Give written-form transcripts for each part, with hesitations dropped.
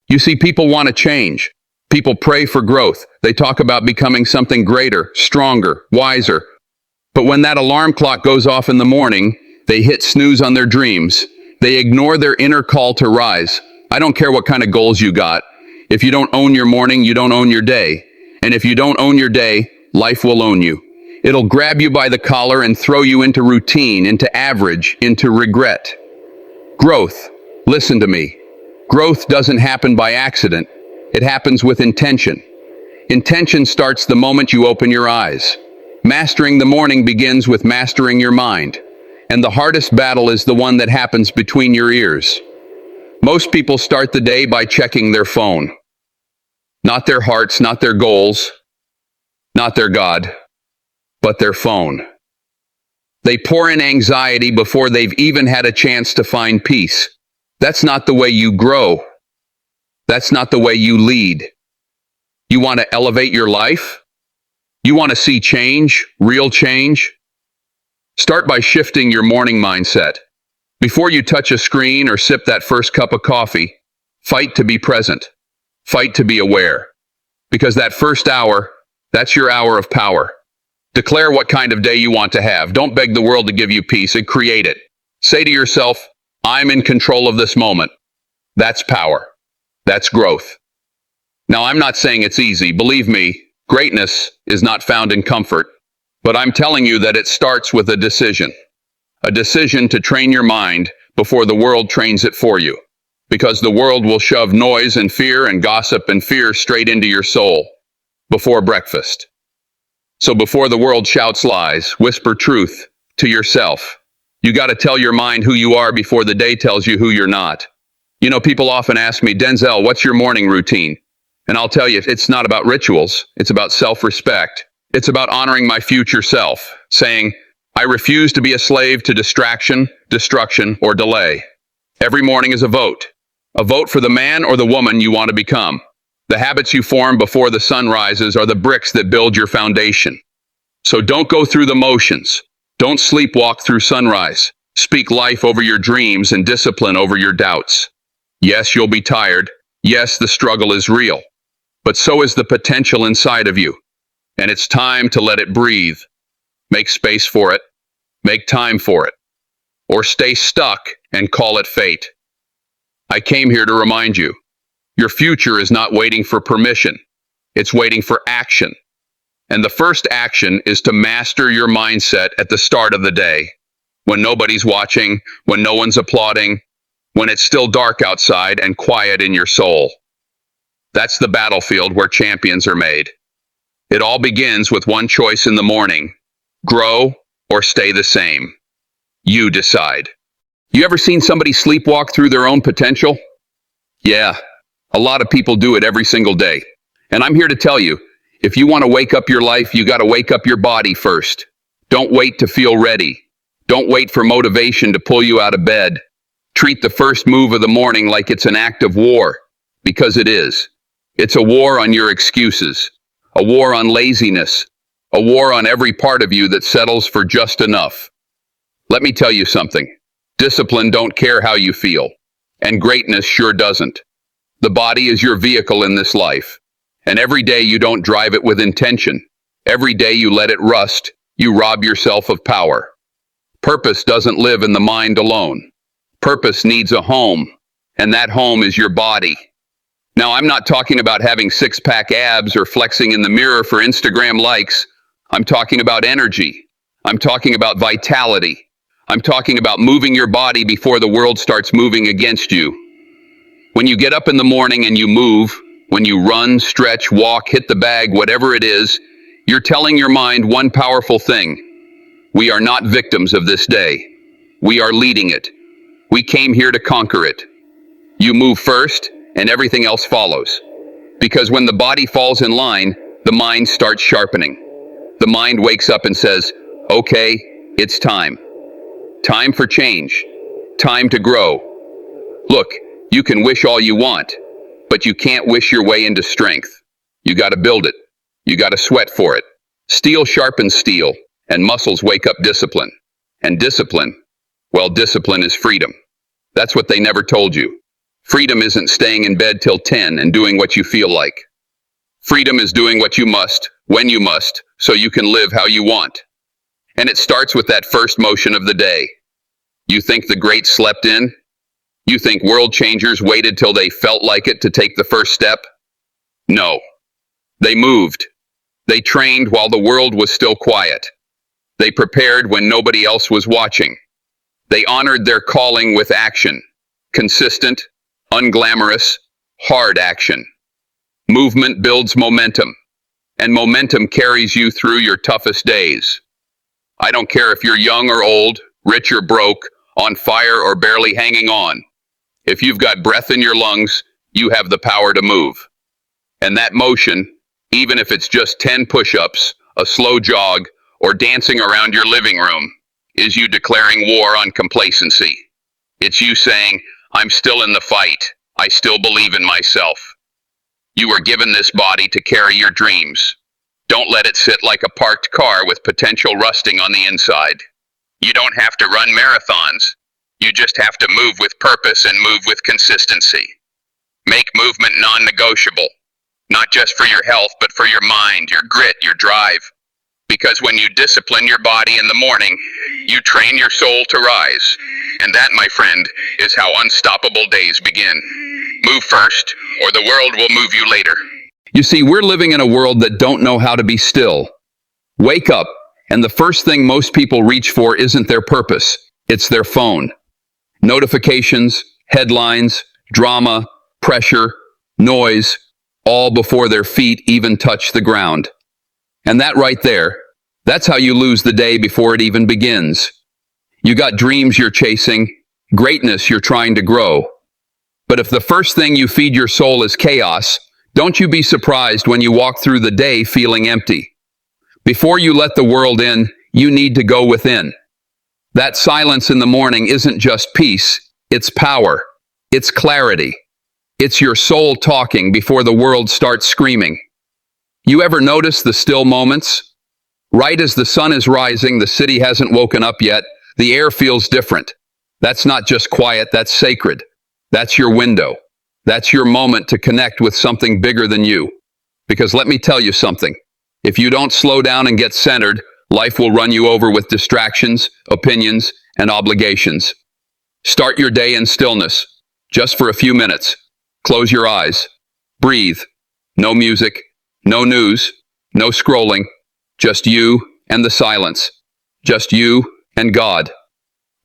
You see, people want to change. People pray for growth. They talk about becoming something greater, stronger, wiser. But when that alarm clock goes off in the morning, they hit snooze on their dreams. They ignore their inner call to rise. I don't care what kind of goals you got. If you don't own your morning, you don't own your day. And if you don't own your day, life will own you. It'll grab you by the collar and throw you into routine, into average, into regret. Growth. Listen to me. Growth doesn't happen by accident. It happens with intention. Intention starts the moment you open your eyes. Mastering the morning begins with mastering your mind. And the hardest battle is the one that happens between your ears. Most people start the day by checking their phone. Not their hearts, not their goals, not their God, but their phone. They pour in anxiety before they've even had a chance to find peace. That's not the way you grow. That's not the way you lead. You want to elevate your life? You want to see change, real change? Start by shifting your morning mindset. Before you touch a screen or sip that first cup of coffee, fight to be present. Fight to be aware. Because that first hour, that's your hour of power. Declare what kind of day you want to have. Don't beg the world to give you peace, and create it. Say to yourself, I'm in control of this moment. That's power. That's growth. Now, I'm not saying it's easy. Believe me, greatness is not found in comfort. But I'm telling you that it starts with a decision. A decision to train your mind before the world trains it for you. Because the world will shove noise and fear and gossip and fear straight into your soul before breakfast. So before the world shouts lies, whisper truth to yourself. You got to tell your mind who you are before the day tells you who you're not. You know, people often ask me, Denzel, what's your morning routine? And I'll tell you, it's not about rituals. It's about self-respect. It's about honoring my future self, saying, I refuse to be a slave to distraction, destruction, or delay. Every morning is a vote for the man or the woman you want to become. The habits you form before the sun rises are the bricks that build your foundation. So don't go through the motions. Don't sleepwalk through sunrise. Speak life over your dreams and discipline over your doubts. Yes, you'll be tired. Yes, the struggle is real. But so is the potential inside of you. And it's time to let it breathe. Make space for it. Make time for it. Or stay stuck and call it fate. I came here to remind you, your future is not waiting for permission. It's waiting for action. And the first action is to master your mindset at the start of the day. When nobody's watching, when no one's applauding, when it's still dark outside and quiet in your soul. That's the battlefield where champions are made. It all begins with one choice in the morning. Grow or stay the same. You decide. You ever seen somebody sleepwalk through their own potential? Yeah, a lot of people do it every single day. And I'm here to tell you, if you want to wake up your life, you got to wake up your body first. Don't wait to feel ready. Don't wait for motivation to pull you out of bed. Treat the first move of the morning like it's an act of war, because it is. It's a war on your excuses, a war on laziness, a war on every part of you that settles for just enough. Let me tell you something. Discipline don't care how you feel, and greatness sure doesn't. The body is your vehicle in this life, and every day you don't drive it with intention. Every day you let it rust, you rob yourself of power. Purpose doesn't live in the mind alone. Purpose needs a home, and that home is your body. Now, I'm not talking about having six-pack abs or flexing in the mirror for Instagram likes. I'm talking about energy. I'm talking about vitality. I'm talking about moving your body before the world starts moving against you. When you get up in the morning and you move, when you run, stretch, walk, hit the bag, whatever it is, you're telling your mind one powerful thing. We are not victims of this day. We are leading it. We came here to conquer it. You move first, and everything else follows. Because when the body falls in line, the mind starts sharpening. The mind wakes up and says, okay, it's time. Time for change. Time to grow. Look, you can wish all you want, but you can't wish your way into strength. You got to build it. You got to sweat for it. Steel sharpens steel, and muscles wake up discipline. And discipline, well, discipline is freedom. That's what they never told you. Freedom isn't staying in bed till 10 and doing what you feel like. Freedom is doing what you must, when you must, so you can live how you want. And it starts with that first motion of the day. You think the greats slept in? You think world changers waited till they felt like it to take the first step? No. They moved. They trained while the world was still quiet. They prepared when nobody else was watching. They honored their calling with action. Consistent, unglamorous, hard action. Movement builds momentum, and momentum carries you through your toughest days. I don't care if you're young or old, rich or broke, on fire or barely hanging on. If you've got breath in your lungs, you have the power to move. And that motion, even if it's just 10 push-ups, a slow jog, or dancing around your living room, is you declaring war on complacency. It's you saying, I'm still in the fight. I still believe in myself. You were given this body to carry your dreams. Don't let it sit like a parked car with potential rusting on the inside. You don't have to run marathons. You just have to move with purpose and move with consistency. Make movement non-negotiable. Not just for your health, but for your mind, your grit, your drive. Because when you discipline your body in the morning, you train your soul to rise. And that, my friend, is how unstoppable days begin. Move first, or the world will move you later. You see, we're living in a world that don't know how to be still. Wake up, and the first thing most people reach for isn't their purpose. It's their phone. Notifications, headlines, drama, pressure, noise, all before their feet even touch the ground. And that right there, that's how you lose the day before it even begins. You got dreams you're chasing, greatness you're trying to grow. But if the first thing you feed your soul is chaos, don't you be surprised when you walk through the day feeling empty. Before you let the world in, you need to go within. That silence in the morning isn't just peace, it's power, it's clarity. It's your soul talking before the world starts screaming. You ever notice the still moments? Right as the sun is rising, the city hasn't woken up yet, the air feels different. That's not just quiet, that's sacred. That's your window. That's your moment to connect with something bigger than you. Because let me tell you something. If you don't slow down and get centered, life will run you over with distractions, opinions, and obligations. Start your day in stillness, just for a few minutes. Close your eyes. Breathe. No music, no news, no scrolling. Just you and the silence. Just you and God.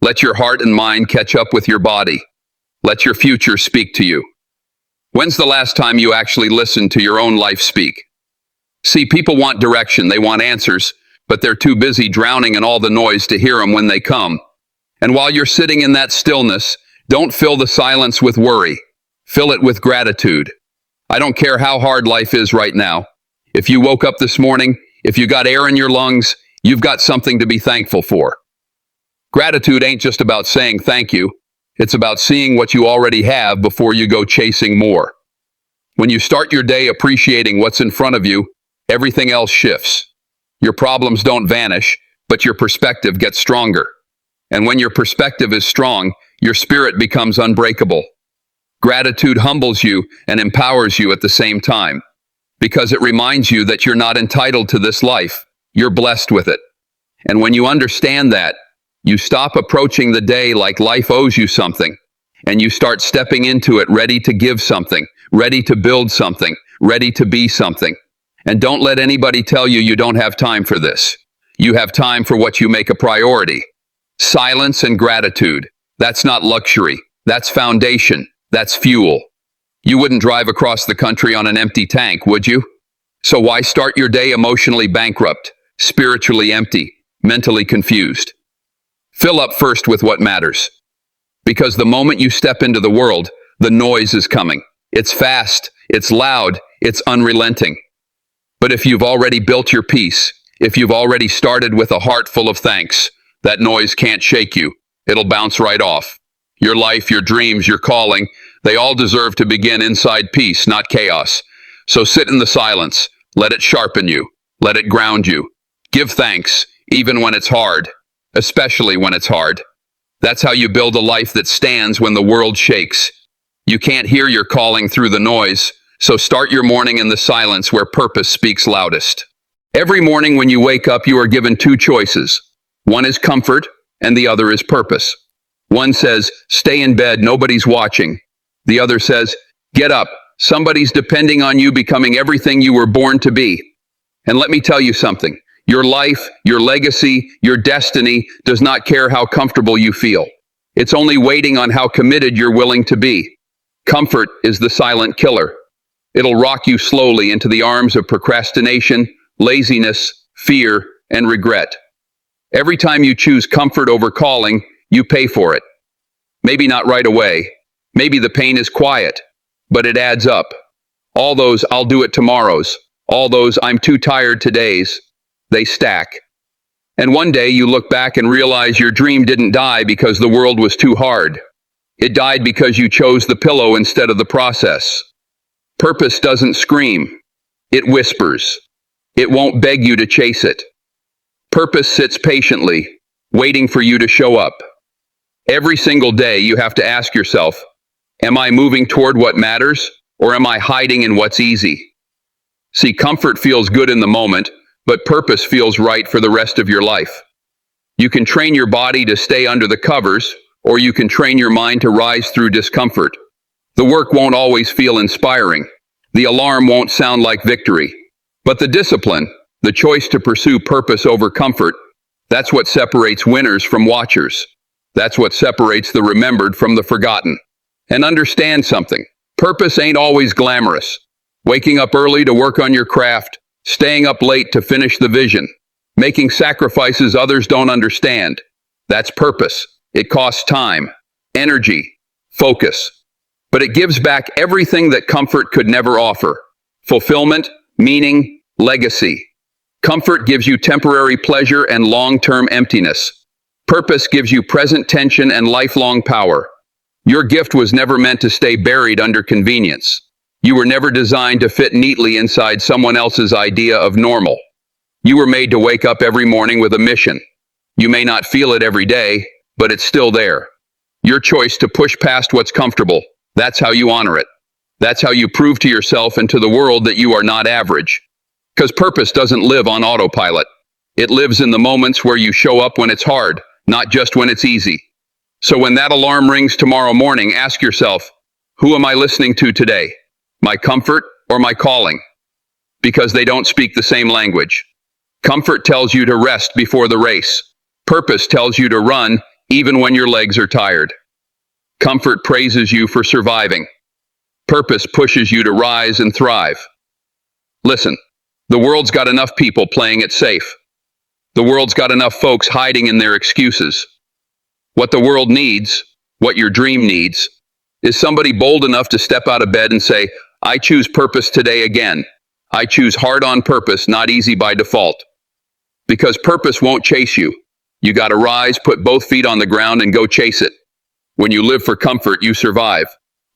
Let your heart and mind catch up with your body. Let your future speak to you. When's the last time you actually listened to your own life speak? See, people want direction, they want answers, but they're too busy drowning in all the noise to hear them when they come. And while you're sitting in that stillness, don't fill the silence with worry. Fill it with gratitude. I don't care how hard life is right now. If you woke up this morning, if you got air in your lungs, you've got something to be thankful for. Gratitude ain't just about saying thank you. It's about seeing what you already have before you go chasing more. When you start your day appreciating what's in front of you, everything else shifts. Your problems don't vanish, but your perspective gets stronger. And when your perspective is strong, your spirit becomes unbreakable. Gratitude humbles you and empowers you at the same time, because it reminds you that you're not entitled to this life. You're blessed with it. And when you understand that, you stop approaching the day like life owes you something, and you start stepping into it ready to give something, ready to build something, ready to be something. And don't let anybody tell you you don't have time for this. You have time for what you make a priority. Silence and gratitude. That's not luxury. That's foundation. That's fuel. You wouldn't drive across the country on an empty tank, would you? So why start your day emotionally bankrupt, spiritually empty, mentally confused? Fill up first with what matters. Because the moment you step into the world, the noise is coming. It's fast, it's loud, it's unrelenting. But if you've already built your peace, if you've already started with a heart full of thanks, that noise can't shake you. It'll bounce right off. Your life, your dreams, your calling, they all deserve to begin inside peace, not chaos. So sit in the silence. Let it sharpen you. Let it ground you. Give thanks, even when it's hard. Especially when it's hard. That's how you build a life that stands when the world shakes. You can't hear your calling through the noise, so start your morning in the silence where purpose speaks loudest. Every morning when you wake up, you are given two choices. One is comfort, and the other is purpose. One says, stay in bed, nobody's watching. The other says, get up, somebody's depending on you, becoming everything you were born to be. And let me tell you something. Your life, your legacy, your destiny does not care how comfortable you feel. It's only waiting on how committed you're willing to be. Comfort is the silent killer. It'll rock you slowly into the arms of procrastination, laziness, fear, and regret. Every time you choose comfort over calling, you pay for it. Maybe not right away. Maybe the pain is quiet, but it adds up. All those I'll do it tomorrows, all those I'm too tired todays, they stack. And one day you look back and realize your dream didn't die because the world was too hard. It died because you chose the pillow instead of the process. Purpose doesn't scream. It whispers. It won't beg you to chase it. Purpose sits patiently, waiting for you to show up. Every single day you have to ask yourself, am I moving toward what matters, or am I hiding in what's easy? See, comfort feels good in the moment, but purpose feels right for the rest of your life. You can train your body to stay under the covers, or you can train your mind to rise through discomfort. The work won't always feel inspiring. The alarm won't sound like victory. But the discipline, the choice to pursue purpose over comfort, that's what separates winners from watchers. That's what separates the remembered from the forgotten. And understand something. Purpose ain't always glamorous. Waking up early to work on your craft, staying up late to finish the vision, making sacrifices others don't understand. That's purpose. It costs time, energy, focus. But it gives back everything that comfort could never offer. Fulfillment, meaning, legacy. Comfort gives you temporary pleasure and long-term emptiness. Purpose gives you present tension and lifelong power. Your gift was never meant to stay buried under convenience. You were never designed to fit neatly inside someone else's idea of normal. You were made to wake up every morning with a mission. You may not feel it every day, but it's still there. Your choice to push past what's comfortable, that's how you honor it. That's how you prove to yourself and to the world that you are not average. Because purpose doesn't live on autopilot. It lives in the moments where you show up when it's hard, not just when it's easy. So when that alarm rings tomorrow morning, ask yourself, who am I listening to today? My comfort or my calling? Because they don't speak the same language. Comfort tells you to rest before the race. Purpose tells you to run even when your legs are tired. Comfort praises you for surviving. Purpose pushes you to rise and thrive. Listen, the world's got enough people playing it safe. The world's got enough folks hiding in their excuses. What the world needs, what your dream needs, is somebody bold enough to step out of bed and say, I choose purpose today again. I choose hard on purpose, not easy by default. Because purpose won't chase you. You gotta rise, put both feet on the ground, and go chase it. When you live for comfort, you survive.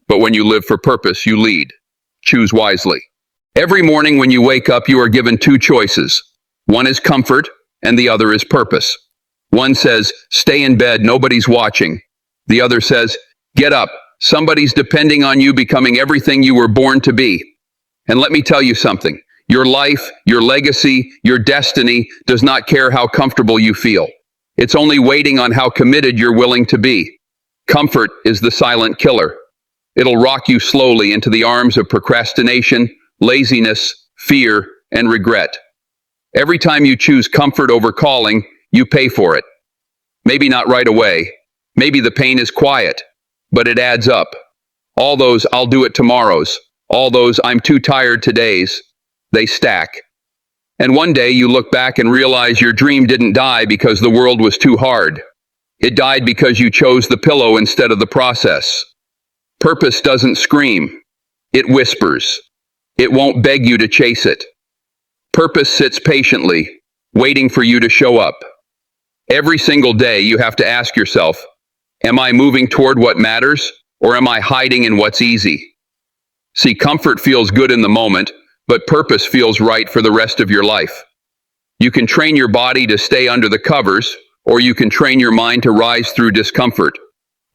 But when you live for purpose, you lead. Choose wisely. Every morning when you wake up, you are given two choices. One is comfort, and the other is purpose. One says, stay in bed, nobody's watching. The other says, get up, somebody's depending on you, becoming everything you were born to be. And let me tell you something. Your life, your legacy, your destiny does not care how comfortable you feel. It's only waiting on how committed you're willing to be. Comfort is the silent killer. It'll rock you slowly into the arms of procrastination, laziness, fear, and regret. Every time you choose comfort over calling, you pay for it. Maybe not right away. Maybe the pain is quiet, but it adds up. All those I'll do it tomorrows, all those I'm too tired todays, they stack. And one day you look back and realize your dream didn't die because the world was too hard. It died because you chose the pillow instead of the process. Purpose doesn't scream. It whispers. It won't beg you to chase it. Purpose sits patiently, waiting for you to show up. Every single day you have to ask yourself, am I moving toward what matters, or am I hiding in what's easy? See, comfort feels good in the moment, but purpose feels right for the rest of your life. You can train your body to stay under the covers, or you can train your mind to rise through discomfort.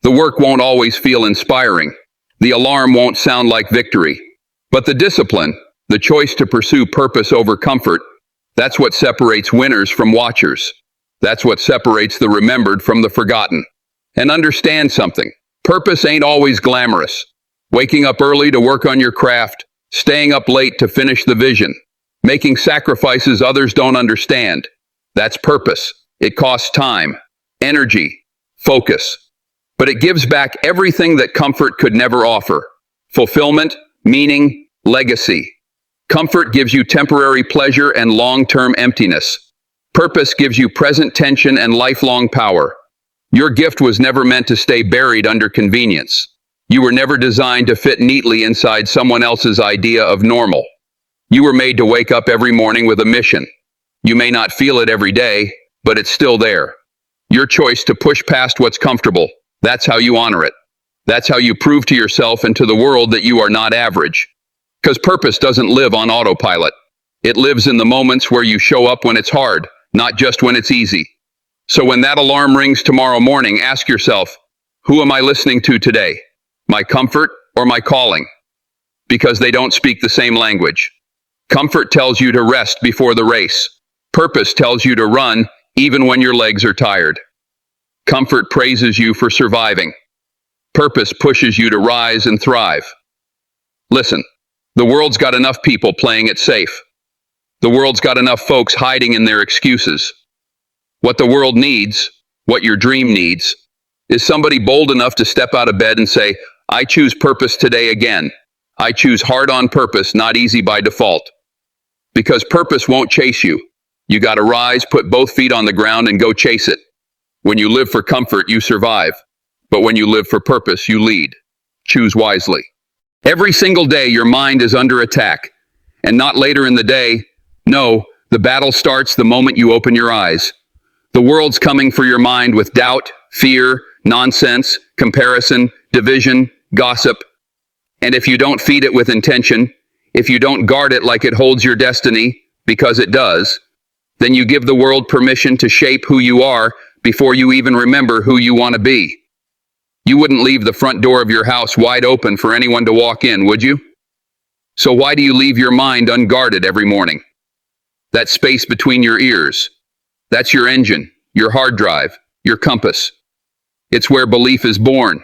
The work won't always feel inspiring. The alarm won't sound like victory. But the discipline, the choice to pursue purpose over comfort, that's what separates winners from watchers. That's what separates the remembered from the forgotten. And understand something. Purpose ain't always glamorous. Waking up early to work on your craft, staying up late to finish the vision, making sacrifices others don't understand. That's purpose. It costs time, energy, focus. But it gives back everything that comfort could never offer. Fulfillment, meaning, legacy. Comfort gives you temporary pleasure and long-term emptiness. Purpose gives you present tension and lifelong power. Your gift was never meant to stay buried under convenience. You were never designed to fit neatly inside someone else's idea of normal. You were made to wake up every morning with a mission. You may not feel it every day, but it's still there. Your choice to push past what's comfortable, that's how you honor it. That's how you prove to yourself and to the world that you are not average. Because purpose doesn't live on autopilot. It lives in the moments where you show up when it's hard, not just when it's easy. So when that alarm rings tomorrow morning, ask yourself, who am I listening to today? My comfort or my calling? Because they don't speak the same language. Comfort tells you to rest before the race. Purpose tells you to run even when your legs are tired. Comfort praises you for surviving. Purpose pushes you to rise and thrive. Listen, the world's got enough people playing it safe. The world's got enough folks hiding in their excuses. What the world needs, what your dream needs, is somebody bold enough to step out of bed and say, I choose purpose today again. I choose hard on purpose, not easy by default. Because purpose won't chase you. You gotta rise, put both feet on the ground, and go chase it. When you live for comfort, you survive. But when you live for purpose, you lead. Choose wisely. Every single day, your mind is under attack. And not later in the day. No, the battle starts the moment you open your eyes. The world's coming for your mind with doubt, fear, nonsense, comparison, division, gossip. And if you don't feed it with intention, if you don't guard it like it holds your destiny, because it does, then you give the world permission to shape who you are before you even remember who you want to be. You wouldn't leave the front door of your house wide open for anyone to walk in, would you? So why do you leave your mind unguarded every morning? That space between your ears, that's your engine, your hard drive, your compass. It's where belief is born.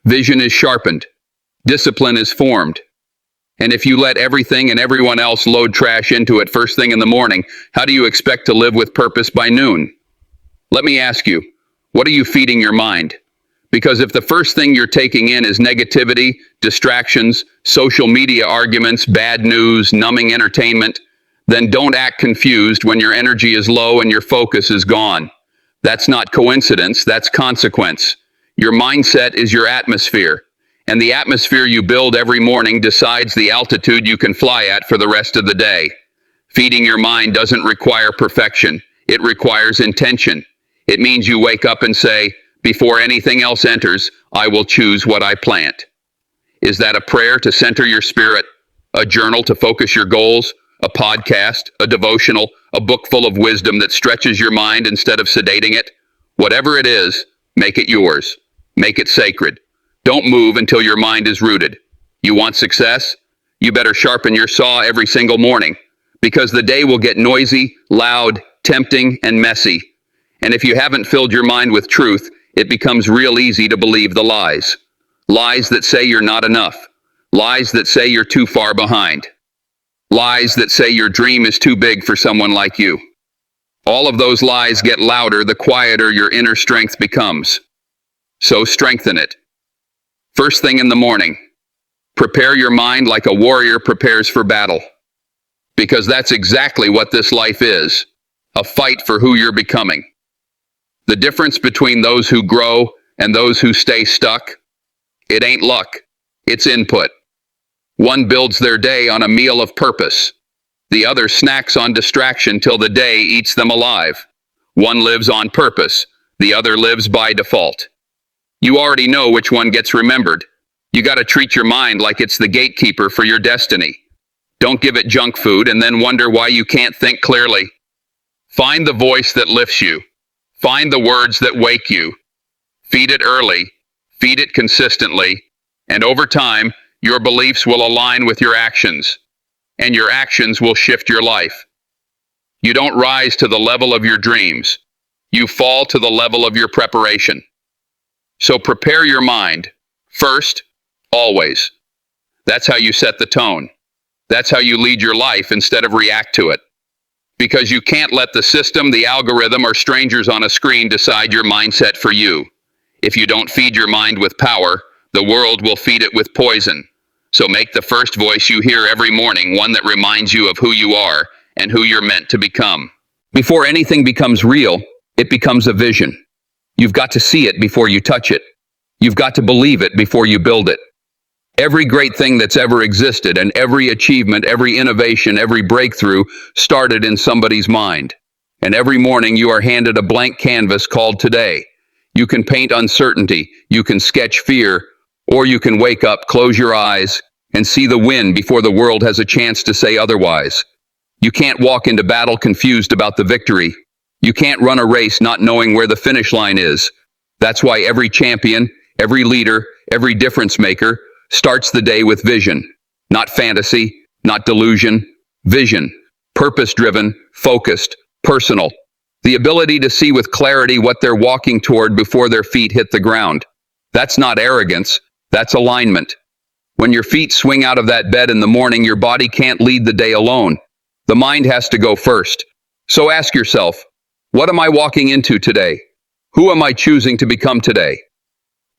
Vision is sharpened. Discipline is formed. And if you let everything and everyone else load trash into it first thing in the morning, how do you expect to live with purpose by noon? Let me ask you, what are you feeding your mind? Because if the first thing you're taking in is negativity, distractions, social media arguments, bad news, numbing entertainment, then don't act confused when your energy is low and your focus is gone. That's not coincidence, that's consequence. Your mindset is your atmosphere. And the atmosphere you build every morning decides the altitude you can fly at for the rest of the day. Feeding your mind doesn't require perfection. It requires intention. It means you wake up and say, before anything else enters, I will choose what I plant. Is that a prayer to center your spirit? A journal to focus your goals? A podcast? A devotional? A book full of wisdom that stretches your mind instead of sedating it? Whatever it is, make it yours. Make it sacred. Don't move until your mind is rooted. You want success? You better sharpen your saw every single morning, because the day will get noisy, loud, tempting, and messy. And if you haven't filled your mind with truth, it becomes real easy to believe the lies. Lies that say you're not enough. Lies that say you're too far behind. Lies that say your dream is too big for someone like you. All of those lies get louder the quieter your inner strength becomes. So strengthen it. First thing in the morning, prepare your mind like a warrior prepares for battle. Because that's exactly what this life is, a fight for who you're becoming. The difference between those who grow and those who stay stuck, it ain't luck, it's input. One builds their day on a meal of purpose. The other snacks on distraction till the day eats them alive. One lives on purpose, the other lives by default. You already know which one gets remembered. You gotta treat your mind like it's the gatekeeper for your destiny. Don't give it junk food and then wonder why you can't think clearly. Find the voice that lifts you. Find the words that wake you. Feed it early. Feed it consistently. And over time, your beliefs will align with your actions, and your actions will shift your life. You don't rise to the level of your dreams. You fall to the level of your preparation. So prepare your mind, first, always. That's how you set the tone. That's how you lead your life instead of react to it. Because you can't let the system, the algorithm, or strangers on a screen decide your mindset for you. If you don't feed your mind with power, the world will feed it with poison. So make the first voice you hear every morning one that reminds you of who you are and who you're meant to become. Before anything becomes real, it becomes a vision. You've got to see it before you touch it. You've got to believe it before you build it. Every great thing that's ever existed and every achievement, every innovation, every breakthrough started in somebody's mind. And every morning you are handed a blank canvas called today. You can paint uncertainty, you can sketch fear, or you can wake up, close your eyes, and see the win before the world has a chance to say otherwise. You can't walk into battle confused about the victory. You can't run a race not knowing where the finish line is. That's why every champion, every leader, every difference maker starts the day with vision. Not fantasy, not delusion, vision. Purpose-driven, focused, personal. The ability to see with clarity what they're walking toward before their feet hit the ground. That's not arrogance, that's alignment. When your feet swing out of that bed in the morning, your body can't lead the day alone. The mind has to go first. So ask yourself, what am I walking into today? Who am I choosing to become today?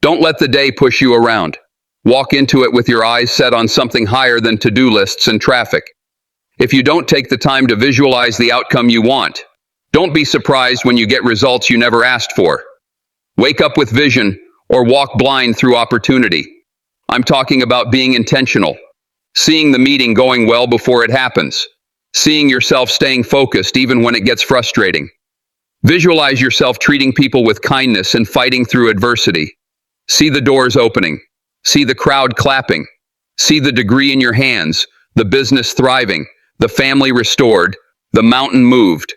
Don't let the day push you around. Walk into it with your eyes set on something higher than to-do lists and traffic. If you don't take the time to visualize the outcome you want, don't be surprised when you get results you never asked for. Wake up with vision or walk blind through opportunity. I'm talking about being intentional. Seeing the meeting going well before it happens. Seeing yourself staying focused even when it gets frustrating. Visualize yourself treating people with kindness and fighting through adversity. See the doors opening. See the crowd clapping. See the degree in your hands, the business thriving, the family restored, the mountain moved.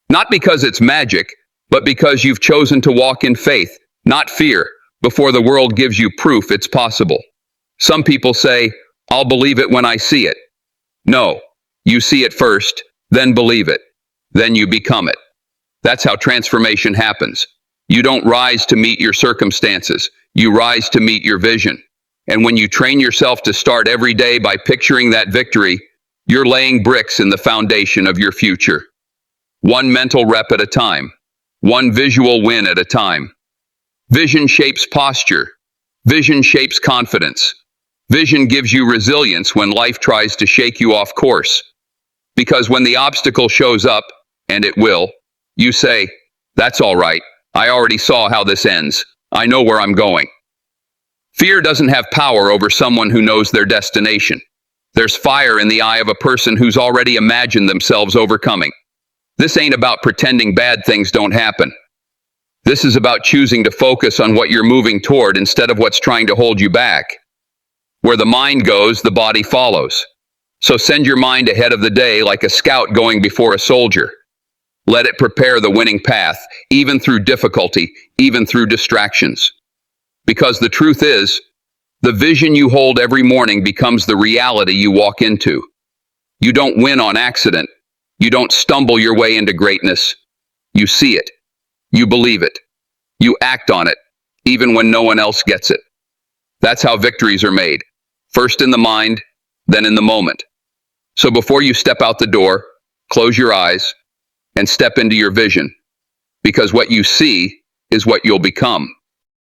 Not because it's magic, but because you've chosen to walk in faith, not fear, before the world gives you proof it's possible. Some people say, I'll believe it when I see it. No, you see it first, then believe it. Then you become it. That's how transformation happens. You don't rise to meet your circumstances. You rise to meet your vision. And when you train yourself to start every day by picturing that victory, you're laying bricks in the foundation of your future. One mental rep at a time. One visual win at a time. Vision shapes posture. Vision shapes confidence. Vision gives you resilience when life tries to shake you off course. Because when the obstacle shows up, and it will, you say, that's all right. I already saw how this ends. I know where I'm going. Fear doesn't have power over someone who knows their destination. There's fire in the eye of a person who's already imagined themselves overcoming. This ain't about pretending bad things don't happen. This is about choosing to focus on what you're moving toward instead of what's trying to hold you back. Where the mind goes, the body follows. So send your mind ahead of the day like a scout going before a soldier. Let it prepare the winning path, even through difficulty, even through distractions. Because the truth is, the vision you hold every morning becomes the reality you walk into. You don't win on accident. You don't stumble your way into greatness. You see it. You believe it. You act on it, even when no one else gets it. That's how victories are made. First in the mind, then in the moment. So before you step out the door, close your eyes and step into your vision. Because what you see is what you'll become.